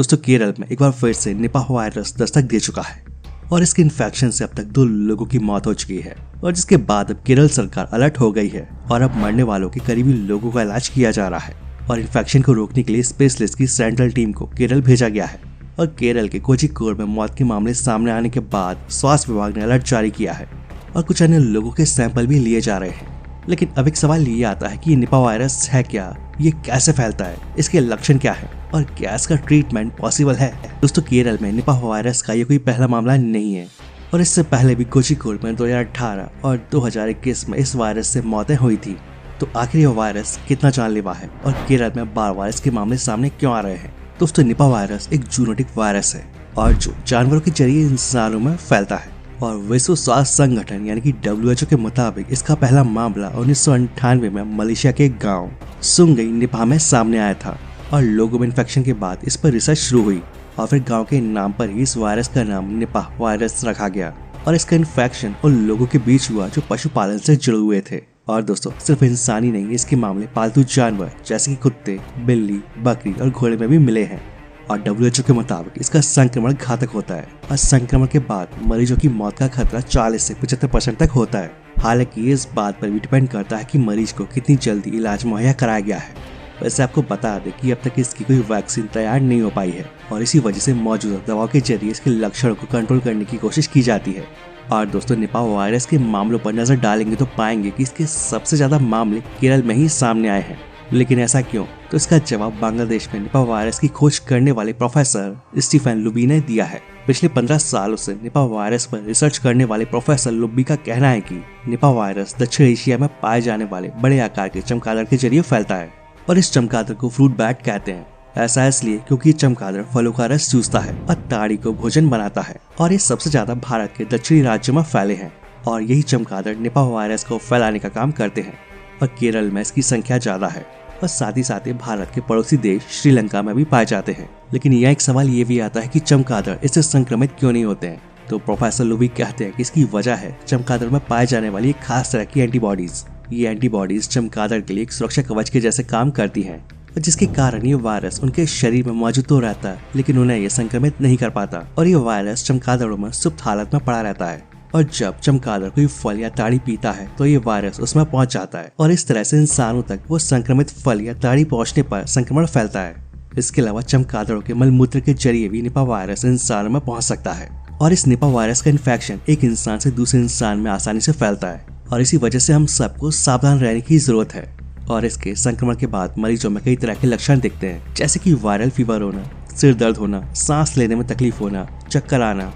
दोस्तों केरल में एक बार फिर से निपाह वायरस दस्तक दे चुका है और इसके इन्फेक्शन से अब तक 2 लोगों की मौत हो चुकी है और जिसके बाद अब केरल सरकार अलर्ट हो गई है और अब मरने वालों के करीबी लोगों का इलाज किया जा रहा है और इन्फेक्शन को रोकने के लिए स्पेशलिस्ट की सेंट्रल टीम को केरल भेजा गया है। और केरल के कोझिकोड में मौत के मामले सामने आने के बाद स्वास्थ्य विभाग ने अलर्ट जारी किया है और कुछ अन्य लोगों के सैंपल भी लिए जा रहे हैं। लेकिन अब एक सवाल ये आता है कि निपाह वायरस है क्या, ये कैसे फैलता है, इसके लक्षण क्या है और क्या इसका ट्रीटमेंट पॉसिबल है। दोस्तों केरल में निपाह वायरस का ये कोई पहला मामला नहीं है और इससे पहले भी कोझिकोड में 2018 और 2021 में इस वायरस से मौतें हुई थी। तो आखिर यह वायरस कितना जानलेवा है और केरल में बार वायरस के मामले सामने क्यों आ रहे हैं। दोस्तों निपाह वायरस एक जूनोटिक वायरस है और जो जानवरों के जरिए इंसानों में फैलता है और विश्व स्वास्थ्य संगठन यानी कि WHO के मुताबिक इसका पहला मामला 1998 में मलेशिया के गांव सुंगई निपाह में सामने आया था और लोगों में इन्फेक्शन के बाद इस पर रिसर्च शुरू हुई और फिर गांव के नाम पर ही इस वायरस का नाम निपाह वायरस रखा गया और इसका इन्फेक्शन उन लोगों के बीच हुआ जो पशुपालन से जुड़े हुए थे। और दोस्तों सिर्फ इंसान ही नहीं, इसके मामले पालतू जानवर जैसे कि कुत्ते, बिल्ली, बकरी और घोड़े में भी मिले हैं और WHO के मुताबिक इसका संक्रमण घातक होता है और संक्रमण के बाद मरीजों की मौत का खतरा 40 से 75% तक होता है। हालांकि ये इस बात पर भी डिपेंड करता है कि मरीज को कितनी जल्दी इलाज मुहैया कराया गया है। वैसे आपको बता दें कि अब तक इसकी कोई वैक्सीन तैयार नहीं हो पाई है और इसी वजह से मौजूदा दवाओं के जरिए इसके लक्षणों को कंट्रोल करने की कोशिश की जाती है। और दोस्तों निपाह वायरस के मामलों पर नजर डालेंगे तो पाएंगे कि इसके सबसे ज्यादा मामले केरल में ही सामने आए हैं। लेकिन ऐसा क्यों? तो इसका जवाब बांग्लादेश में निपाह वायरस की खोज करने वाले प्रोफेसर स्टीफन लुबी ने दिया है। पिछले 15 सालों से निपाह वायरस पर रिसर्च करने वाले प्रोफेसर लुबी का कहना है कि निपाह वायरस दक्षिण एशिया में पाए जाने वाले बड़े आकार के चमगादड़ के जरिए फैलता है और इस चमगादड़ को फ्रूट बैट कहते हैं। ऐसा इसलिए क्योंकि ये चमगादड़ फलों का रस चूसता है और ताड़ी को भोजन बनाता है और ये सबसे ज्यादा भारत के दक्षिणी राज्यों में फैले हैं और यही चमगादड़ निपाह वायरस को फैलाने का काम करते हैं और केरल में इसकी संख्या ज्यादा है और साथ ही भारत के पड़ोसी देश श्रीलंका में भी पाए जाते हैं। लेकिन यह एक सवाल ये भी आता है कि चमगादड़ इससे संक्रमित क्यों नहीं होते हैं। तो प्रोफेसर लुबी कहते हैं कि इसकी वजह है चमगादड़ में पाए जाने वाली एक खास तरह की एंटीबॉडीज। ये एंटीबॉडीज चमगादड़ के लिए एक सुरक्षा कवच के जैसे काम करती हैं और जिसके कारण ये वायरस उनके शरीर में मौजूद तो रहता है लेकिन उन्हें ये संक्रमित नहीं कर पाता और ये वायरस चमगादड़ों में सुप्त हालत में पड़ा रहता है और जब चमगादड़ कोई फल या ताड़ी पीता है तो ये वायरस उसमें पहुंच जाता है और इस तरह से इंसानों तक वो संक्रमित फल या ताड़ी पहुंचने पर संक्रमण फैलता है। इसके अलावा चमगादड़ों के मलमूत्र के जरिए भी निपाह वायरस इंसानों में पहुंच सकता है और इस निपाह वायरस का इन्फेक्शन एक इंसान से दूसरे इंसान में आसानी से फैलता है और इसी वजह से हम सबको सावधान रहने की जरूरत है। और इसके संक्रमण के बाद मरीजों में कई तरह के लक्षण दिखते हैं जैसे कि वायरल फीवर होना, सिर दर्द होना, सांस लेने में तकलीफ होना, चक्कर आना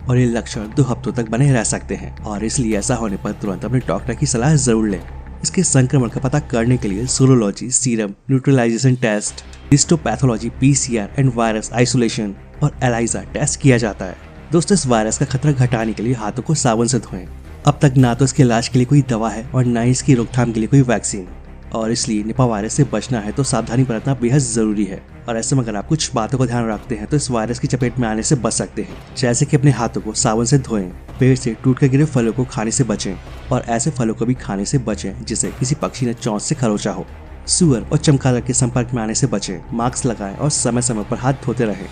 और ये लक्षण 2 हफ्तों तक बने रह सकते हैं और इसलिए ऐसा होने पर तुरंत अपने डॉक्टर की सलाह जरूर लें। इसके संक्रमण का पता करने के लिए serology, serum neutralisation test, histopathology, PCR and virus isolation और एलाइजा टेस्ट किया जाता है। दोस्तों इस वायरस का खतरा घटाने के लिए हाथों को साबुन से धोएं। अब तक ना तो इसके इलाज के लिए कोई दवा है और ना ही इसकी रोकथाम के लिए कोई वैक्सीन और इसलिए निपाह वायरस से बचना है तो सावधानी बरतना बेहद जरूरी है। और ऐसे में अगर आप कुछ बातों का ध्यान रखते हैं तो इस वायरस की चपेट में आने से बच सकते हैं, जैसे कि अपने हाथों को साबुन से धोएं, पेड़ से टूट कर गिरे फलों को खाने से बचें और ऐसे फलों को भी खाने से बचें जिसे किसी पक्षी ने चोंच से खरोचा हो। सुअर और चमगादड़ के संपर्क में आने से बचें, मास्क लगाएं और समय समय पर हाथ धोते रहें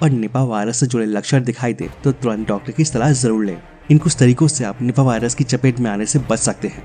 और निपाह वायरस से जुड़े लक्षण दिखाई दे तो तुरंत डॉक्टर की सलाह जरूर लें। इन कुछ तरीकों से आप निपाह वायरस की चपेट में आने से बच सकते हैं।